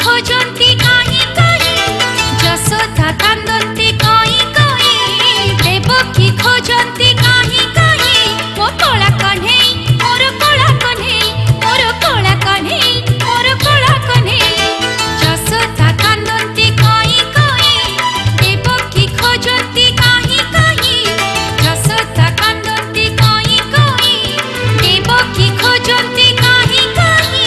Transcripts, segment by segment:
खोजन्ति काहि काहि यशोदा कान्दन्ति काहि काहि देवकी खोजन्ति काहि काहि मो कला कन्हई मोर कला कन्हई मोर कला कन्हई मोर कला कन्हई यशोदा कान्दन्ति काहि काहि देवकी खोजन्ति काहि काहि यशोदा कान्दन्ति काहि काहि देवकी खोजन्ति काहि काहि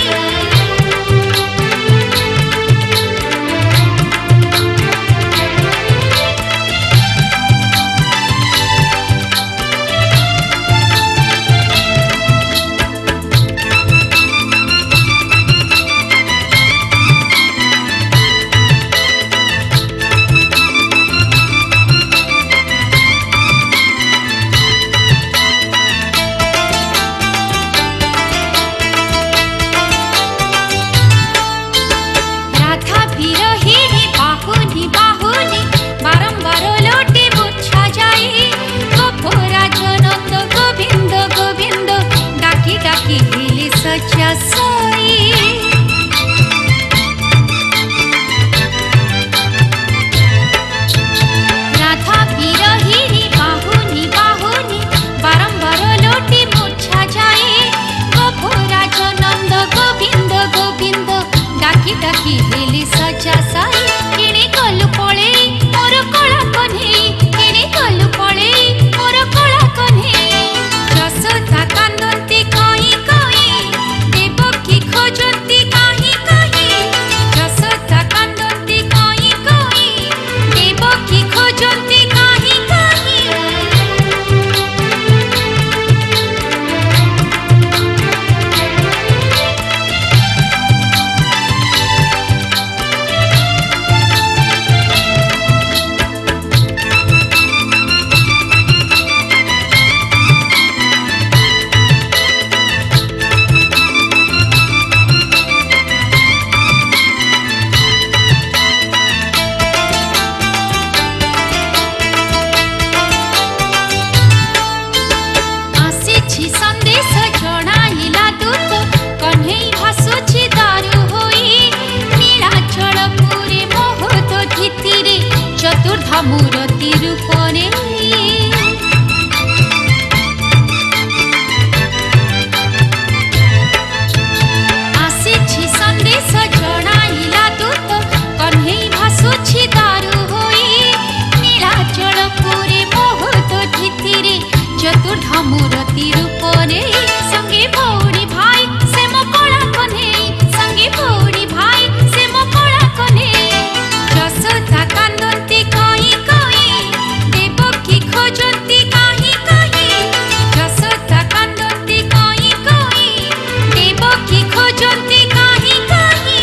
राधा विरहिणी बाहुनी बाहुनी बारंबार लोटे मूर्छा जाए गोपराज नंद गोविंद गोविंद डाकी डाकी हिली सचा साई राधा विरहिणी बाहुनी बाहुनी बारंबार लोटे मूर्छा जाए गोपराज नंद गोविंद गोविंद डाकी डाकी हिली सजा साई किणी गलु पळे मोर कला कन्हई किणी गलु पळे मोर कला कन्हई यशोदा कान्दन्ति काहि काहि देवकी खोजन्ति काहि काहि यशोदा कान्दन्ति काहि काहि देवकी खोजन्ति काहि काहि आसिछि संदेश जणाइला दूत कन्हई भासुछि दारु होई नीलाचल पुरे मोहत धितिरे चतुर्धा मूर्ति रूपरे आसिछि संदेश जणाइला दूत कन्हई भासुछि दारु होई नीलाचल पुरे मोहत धितिरे चतुर्धा मूर्ति रूपरे संगे भौरी भाई से मो कला कन्हई संगे भौरी भाई से मो कला कन्हई यशोदा कान्दन्ति काहि काहि देवकी खोजन्ति काहि काहि यशोदा कान्दन्ति काहि काहि देवकी खोजन्ति काहि काहि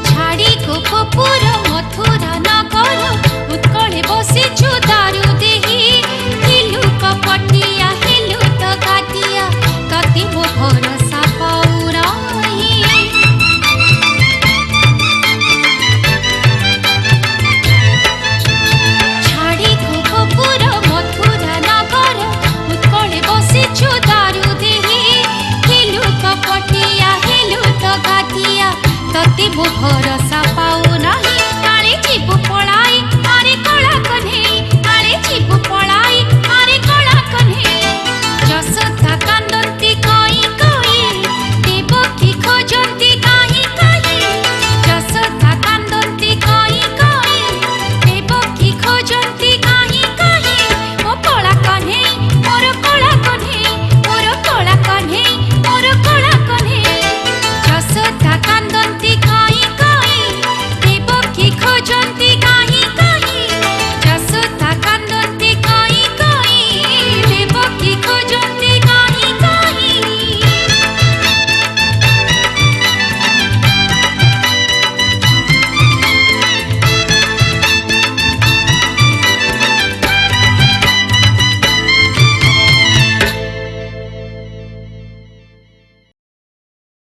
छाड़ी गोपपुर मथुरा नगर उत्कळे बसिछु दारु देही हिलु कपटिया हिलु तो गातिया कति मो भरोसा पौराही छाड़ी गोपपुर मथुरा नगर उत्कळे बसिछु दारु देही हिलु कपटिया हिलु तो गातिया तति मो